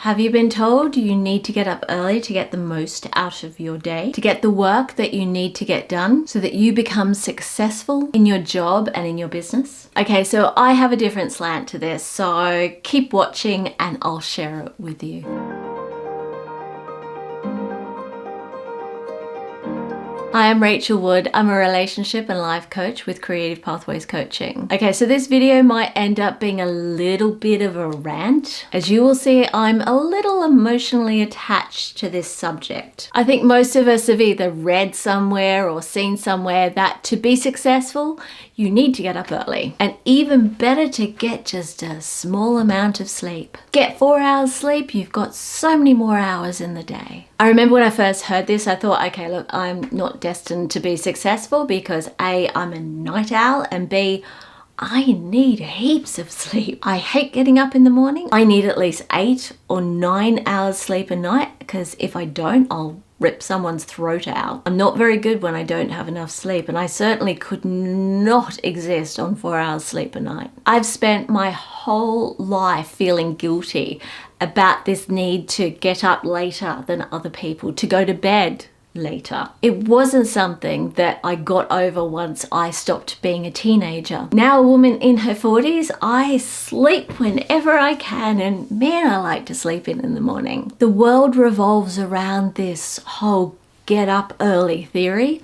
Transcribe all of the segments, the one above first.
Have you been told you need to get up early to get the most out of your day, to get the work that you need to get done so that you become successful in your job and in your business? Okay, so I have a different slant to this, so keep watching and I'll share it with you. Hi, I'm Rachel Wood. I'm a relationship and life coach with Creative Pathways Coaching. Okay, so this video might end up being a little bit of a rant. As you will see, I'm a little emotionally attached to this subject. I think most of us have either read somewhere or seen somewhere that to be successful, you need to get up early. And even better to get just a small amount of sleep. Get 4 hours sleep, you've got so many more hours in the day. I remember when I first heard this, I thought, okay, look, I'm not destined to be successful because A, I'm a night owl, and B, I need heaps of sleep. I hate getting up in the morning. I need at least 8 or 9 hours sleep a night because if I don't, I'll rip someone's throat out. I'm not very good when I don't have enough sleep, and I certainly could not exist on 4 hours sleep a night. I've spent my whole life feeling guilty about this need to get up later than other people, to go to bed later. It wasn't something that I got over once I stopped being a teenager. Now a woman in her 40s, I sleep whenever I can, and man, I like to sleep in the morning. The world revolves around this whole get up early theory.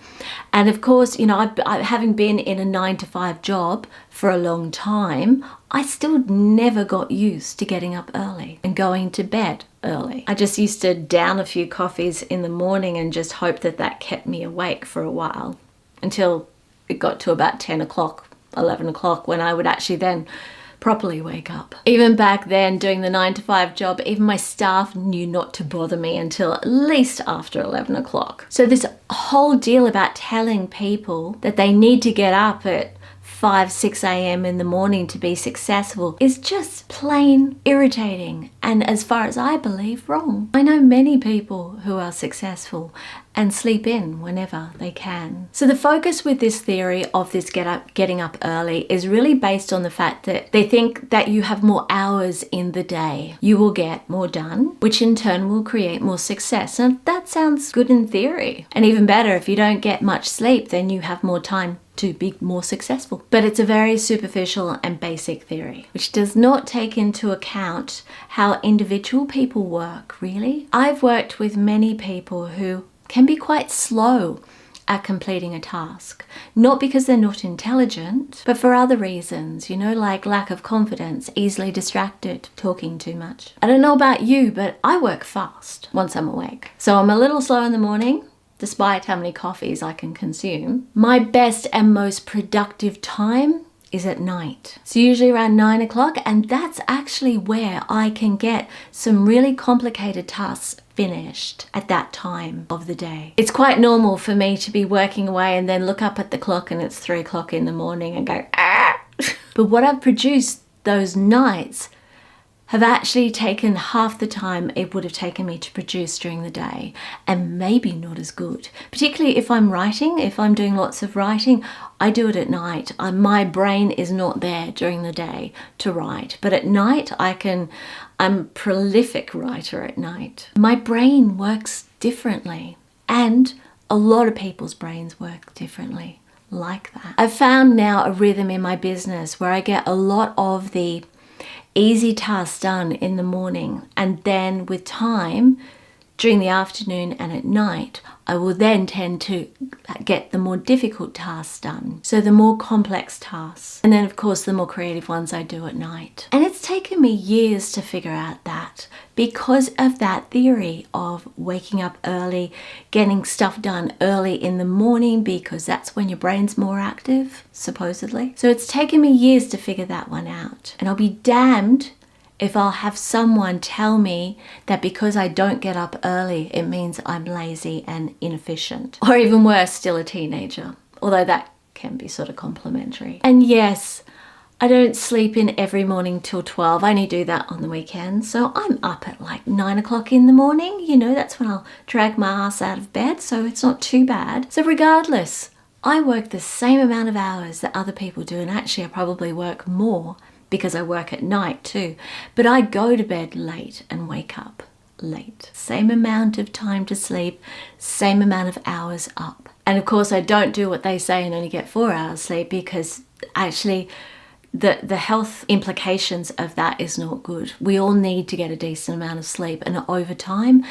And of course, you know, having been in a 9-to-5 job for a long time, I still never got used to getting up early and going to bed early. I just used to down a few coffees in the morning and just hope that that kept me awake for a while until it got to about 10 o'clock, 11 o'clock when I would actually then properly wake up. Even back then, doing the 9-to-5 job, even my staff knew not to bother me until at least after 11 o'clock. So this whole deal about telling people that they need to get up at 5, 6 a.m. in the morning to be successful is just plain irritating and, as far as I believe, wrong. I know many people who are successful and sleep in whenever they can. So the focus with this theory of this getting up early is really based on the fact that they think that you have more hours in the day. You will get more done, which in turn will create more success. And that sounds good in theory. And even better, if you don't get much sleep, then you have more time to be more successful. But it's a very superficial and basic theory, which does not take into account how individual people work, really. I've worked with many people who can be quite slow at completing a task. Not because they're not intelligent, but for other reasons, you know, like lack of confidence, easily distracted, talking too much. I don't know about you, but I work fast once I'm awake. So I'm a little slow in the morning, despite how many coffees I can consume. My best and most productive time is at night. It's usually around 9 o'clock, and that's actually where I can get some really complicated tasks finished at that time of the day. It's quite normal for me to be working away and then look up at the clock and it's 3 o'clock in the morning and go, ah! But what I've produced those nights have actually taken half the time it would have taken me to produce during the day, and maybe not as good. Particularly if I'm writing, if I'm doing lots of writing, I do it at night. My brain is not there during the day to write, but at night I'm a prolific writer at night. My brain works differently, and a lot of people's brains work differently like that. I've found now a rhythm in my business where I get a lot of the easy tasks done in the morning, and then with time during the afternoon and at night, I will then tend to get the more difficult tasks done. So the more complex tasks. And then of course the more creative ones I do at night. And it's taken me years to figure out that because of that theory of waking up early, getting stuff done early in the morning because that's when your brain's more active, supposedly. So it's taken me years to figure that one out. And I'll be damned if I'll have someone tell me that because I don't get up early, it means I'm lazy and inefficient. Or even worse, still a teenager. Although that can be sort of complimentary. And yes, I don't sleep in every morning till 12. I only do that on the weekends. So I'm up at like 9 o'clock in the morning. You know, that's when I'll drag my ass out of bed. So it's not too bad. So regardless, I work the same amount of hours that other people do. And actually I probably work more because I work at night too. But I go to bed late and wake up late. Same amount of time to sleep, same amount of hours up. And of course I don't do what they say and only get 4 hours sleep, because actually the health implications of that is not good. We all need to get a decent amount of sleep, and over time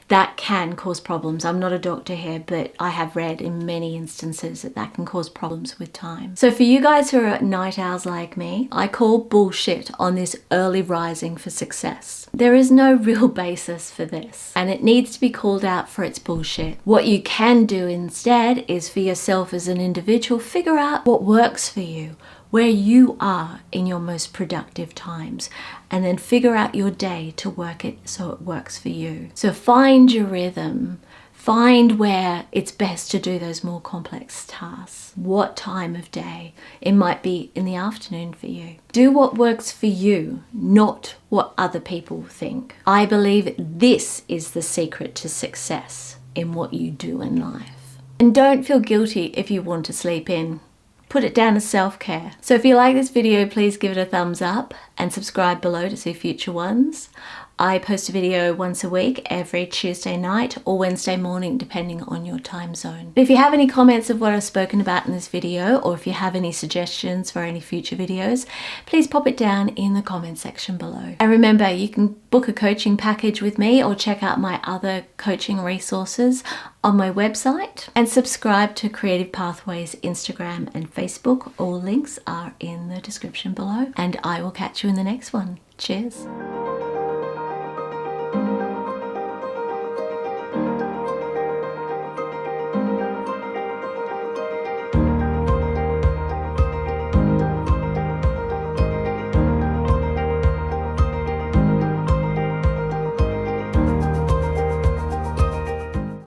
that can cause problems. I'm not a doctor here, but I have read in many instances that can cause problems with time. So for you guys who are night owls like me, I call bullshit on this early rising for success. There is no real basis for this, and it needs to be called out for its bullshit. What you can do instead is, for yourself as an individual, figure out what works for you, where you are in your most productive times, and then figure out your day to work it so it works for you. So find your rhythm, find where it's best to do those more complex tasks. What time of day? It might be in the afternoon for you. Do what works for you, not what other people think. I believe this is the secret to success in what you do in life. And don't feel guilty if you want to sleep in. Put it down as self-care. So if you like this video, please give it a thumbs up and subscribe below to see future ones. I post a video once a week, every Tuesday night or Wednesday morning, depending on your time zone. If you have any comments of what I've spoken about in this video, or if you have any suggestions for any future videos, please pop it down in the comment section below. And remember, you can book a coaching package with me or check out my other coaching resources on my website, and subscribe to Creative Pathways Instagram and Facebook. All links are in the description below, and I will catch you in the next one. Cheers.